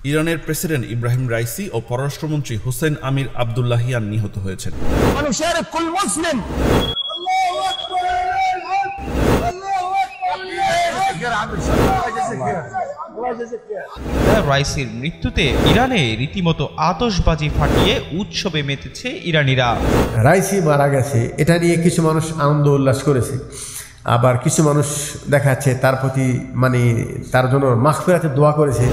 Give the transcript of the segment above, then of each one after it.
ইরানের president Ebrahim Raisi ও পররাষ্ট্রমন্ত্রী হুসেইন আমির Abdollahian নিহত হয়েছেন। রাইসির মৃত্যুতে ইরানে রীতিমতো আতশবাজি ফাটিয়ে উৎসবে মেতেছে ইরানিরা। রাইসি মারা গেছে এটা নিয়ে কিছু মানুষ আনন্দ উল্লাস করেছে, আবার কিছু মানুষ দেখা যাচ্ছে তার প্রতি তার জন্য মাগফিরাতের দোয়া করেছে।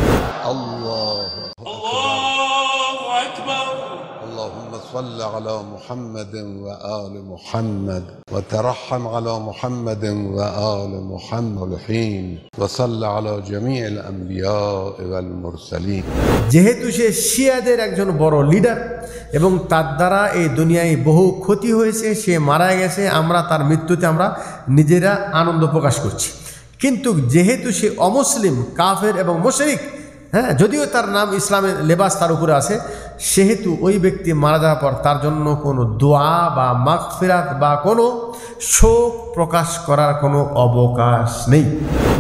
صل على محمد وآل محمد وترحم على محمد وآل محمد الحين وصل على جميع الأنبياء والمرسلين। যেহেতু সে শিয়াদের একজন বড় লিডার এবং তার দ্বারা এই দুনিয়ায় বহু ক্ষতি হয়েছে, সে মারা গেছে, আমরা তার মৃত্যুতে আমরা নিজেরা আনন্দ প্রকাশ করছি। কিন্তু যেহেতু সে অমুসলিম, কাফের এবং মুশরিক, যদিও তার নাম ইসলামের লেবাস তার উপরে আছে, সেহেতু ওই ব্যক্তি মারা যাওয়ার পর তার জন্য কোনো দোয়া বা মাগফিরাত বা কোনো শোক প্রকাশ করার কোনো অবকাশ নেই।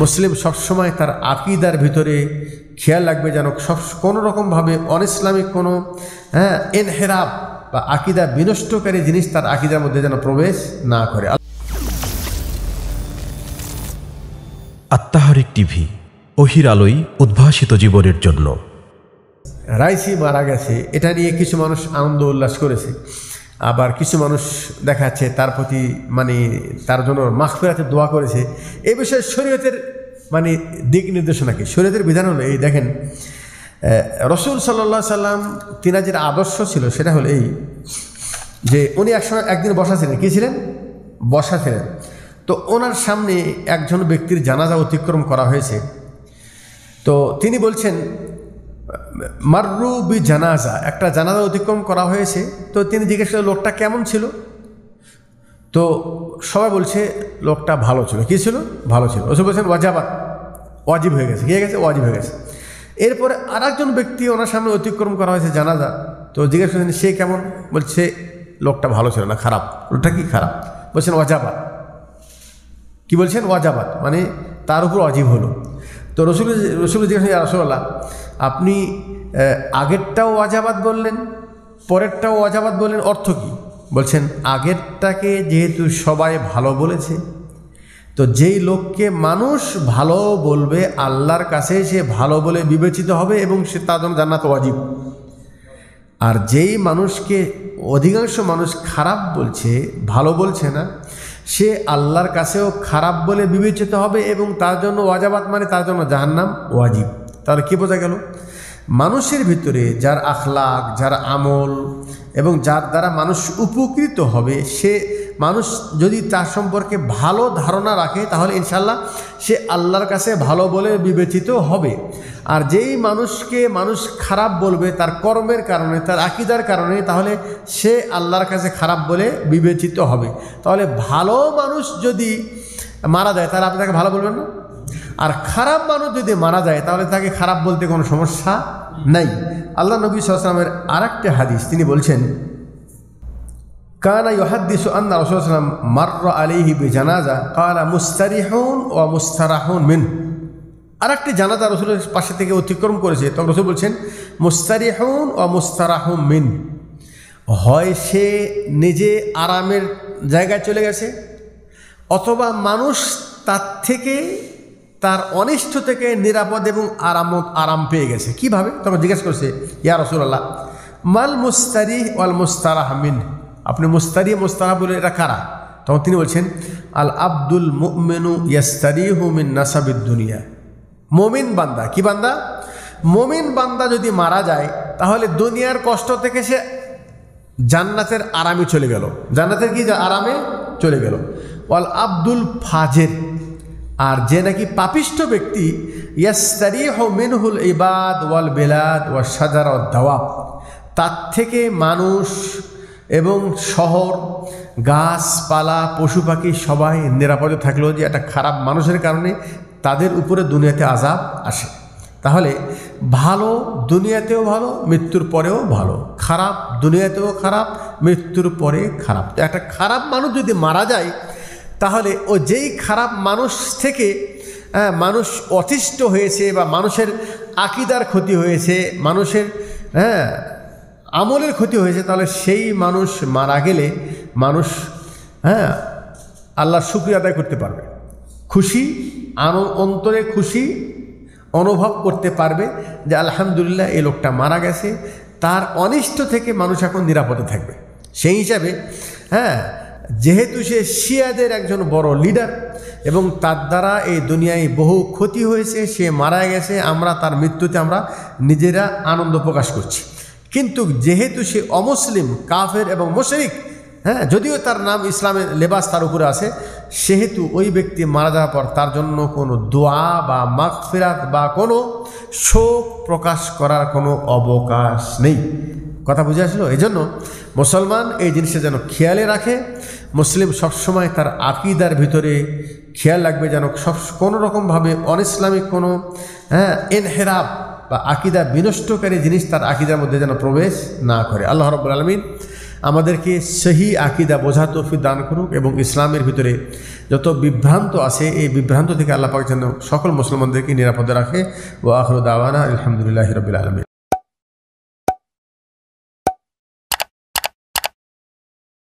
মুসলিম সবসময় তার আকীদার ভিতরে খেয়াল রাখবে যেন কোনো রকমভাবে অনইসলামিক কোনো ইনহিরাফ বা আকীদা বিনষ্টকারী জিনিস তার আকীদার মধ্যে যেন প্রবেশ না করে। আত্মাহারিক টিভি, ওহির আলোয় উদ্ভাসিত জীবনের জন্য। রাইসি মারা গেছে এটা নিয়ে কিছু মানুষ আনন্দ উল্লাস করেছে, আবার কিছু মানুষ দেখা যাচ্ছে তার প্রতি তার জন্য মাগফিরাতের দোয়া করেছে। এই বিষয়ে শরীয়তের দিক নির্দেশনা কি, শরীয়তের বিধান হলো এই, দেখেন রাসূল সাল্লাল্লাহু আলাইহি সাল্লাম তিনার আদর্শ ছিল সেটা হলো এই যে উনি একদিন বসা ছিলেন, কি ছিলেন? বসা ছিলেন। তো ওনার সামনে একজন ব্যক্তির জানাজা অতিক্রম করা হয়েছে। তো তিনি বলছেন মাররু বি জানাজা, একটা জানাজা অতিক্রম করা হয়েছে। তো তিনি জিজ্ঞেস করলেন লোকটা কেমন ছিল? তো সবাই বলছে লোকটা ভালো ছিল। কী ছিল? ভালো ছিল। ওসব বলছেন ওয়াজাবাত, ওয়াজিব হয়ে গেছে। কী হয়ে গেছে? ওয়াজিব হয়ে গেছে। এরপরে আর একজন ব্যক্তি ওনার সামনে অতিক্রম করা হয়েছে জানাজা। তো জিজ্ঞেস করছেন সে কেমন? বলছে লোকটা ভালো ছিল না, খারাপ। লোকটা কি খারাপ? বলছেন ওয়াজাবাত। কি বলছেন? ওয়াজাবাত, তার উপর ওয়াজিব হলো। তো রসুল জিজ্ঞেস ইয়া রাসূলুল্লাহ, আপনি আগেরটাও ওয়াজাবাত বললেন, পরেরটাও ওয়াজাবাত বললেন, অর্থ কী? বলছেন আগেরটাকে যেহেতু সবাই ভালো বলেছে, তো যেই লোককে মানুষ ভালো বলবে আল্লাহর কাছে সে ভালো বলে বিবেচিত হবে এবং সে তার জন্য জান্নাত ওয়াজিব। আর যেই মানুষকে অধিকাংশ মানুষ খারাপ বলছে, ভালো বলছে না, সে আল্লাহর কাছেও খারাপ বলে বিবেচিত হবে এবং তার জন্য ওয়াজাবাত তার জন্য জাহান্নাম ওয়াজিব। তাহলে কী বোঝা গেল? মানুষের ভিতরে যার আখলাক, যার আমল এবং যার দ্বারা মানুষ উপকৃত হবে, সে মানুষ যদি তার সম্পর্কে ভালো ধারণা রাখে তাহলে ইনশাল্লাহ সে আল্লাহর কাছে ভালো বলে বিবেচিত হবে। আর যেই মানুষকে মানুষ খারাপ বলবে তার কর্মের কারণে, তার আকীদার কারণে, তাহলে সে আল্লাহর কাছে খারাপ বলে বিবেচিত হবে। তাহলে ভালো মানুষ যদি মারা যায় তাহলে আপনি তাকে ভালো বলবেন না, আর খারাপ মানুষ যদি মারা যায় তাহলে তাকে খারাপ বলতে কোনো সমস্যা নাই। আল্লাহ নবী সাল্লাল্লাহু আলাইহি ওয়াসাল্লামের আরেকটা হাদিস, তিনি বলছেন কানা ইউহাদ্দিসু আন্না রাসূলুল্লাহ সাল্লাল্লাহু আলাইহি ওয়াসাল্লাম মাররা আলাইহি বিজানাজা ক্বালা মুস্তারিহুন ওয়া মুস্তারাহুন মিন। আরেকটি জানাজা রাসূলের পাশে থেকে অতিক্রম করেছে, তখন রাসূল বলছেন মুস্তারিহুন ওয়া মুস্তারাহুন মিন, হয় সে নিজে আরামের জায়গায় চলে গেছে অথবা মানুষ তার থেকে, তার অনিষ্ট থেকে নিরাপদ এবং আরাম পেয়ে গেছে। কিভাবে? তখন জিজ্ঞেস করছে ইয়া রাসূলুল্লাহ মাল মুস্তারিহ ওয়াল মুস্তারাহ মিন, আপনি মুস্তারিহ মুস্তারাহ বলে এটা কারা? তখন তিনি বলছেন আল আব্দুল মুমিনু ইয়াস্তারিহু মিন নাসাবিদ দুনিয়া। মুমিন বান্দা, কি বান্দা? মুমিন বান্দা যদি মারা যায় তাহলে দুনিয়ার কষ্ট থেকে সে জান্নাতের আরামে চলে গেল, জান্নাতের কি আরামে চলে গেল। ওয়াল আব্দুল ফাজের, আর যে নাকি পাপিষ্ঠ ব্যক্তি, ইয়াস্তারিহু মিনহুল ইবাদ ওয়াল বিলাদ ওয়াশ শাজার ওয়াদ দাওয়াব, তার থেকে মানুষ এবং শহর, গাছপালা, পশু পাখি সবাই নিরাপদে থাকলেও যে একটা খারাপ মানুষের কারণে তাদের উপরে দুনিয়াতে আযাব আসে। তাহলে ভালো দুনিয়াতেও ভালো, মৃত্যুর পরেও ভালো, খারাপ দুনিয়াতেও খারাপ, মৃত্যুর পরে খারাপ। তো একটা খারাপ মানুষ যদি মারা যায় তাহলে ও যেই খারাপ মানুষ থেকে মানুষ অতিষ্ঠ হয়েছে বা মানুষের আকীদার ক্ষতি হয়েছে, মানুষের আমলের ক্ষতি হয়েছে, তাহলে সেই মানুষ মারা গেলে মানুষ আল্লাহর শুকরিয়া আদায় করতে পারবে, খুশি অন্তরে খুশি অনুভব করতে পারবে যে আলহামদুলিল্লাহ এই লোকটা মারা গেছে, তার অনিষ্ট থেকে মানুষ এখন নিরাপদে থাকবে। সেই হিসাবে যেহেতু সে শিয়াদের একজন বড় লিডার এবং তার দ্বারা এই দুনিয়ায় বহু ক্ষতি হয়েছে, সে মারা গেছে, আমরা তার মৃত্যুতে আমরা নিজেরা আনন্দ প্রকাশ করছি। কিন্তু যেহেতু সে অমুসলিম, কাফের এবং মুশরিক, যদিও তার নাম ইসলামের লেবাস তার উপরে আছে, সেহেতু ওই ব্যক্তি মারা যাওয়ার পর তার জন্য কোনো দোয়া বা মাগফিরাত বা কোনো শোক প্রকাশ করার কোনো অবকাশ নেই। কথা বুঝে আসলো? এই জন্য মুসলমান এই জিনিসটা যেন খেয়ালে রাখে। মুসলিম সবসময় তার আকীদার ভিতরে খেয়াল রাখবে যেন কোনো রকমভাবে অনইসলামিক কোনো ইনহিরাফ বা আকীদা বিনষ্টকারী জিনিস তার আকীদার মধ্যে যেন প্রবেশ না করে। আল্লাহ রাব্বুল আলামিন আমাদেরকে সহি আকীদা বোঝার তৌফিক দান করুক এবং ইসলামের ভিতরে যত বিভ্রান্ত আছে এই বিভ্রান্ত থেকে আল্লাহ পাক যেন সকল মুসলমানদেরকে নিরাপদে রাখে। ওয়া আখিরু দাওয়ানা আলহামদুলিল্লাহি রাব্বিল আলামিন।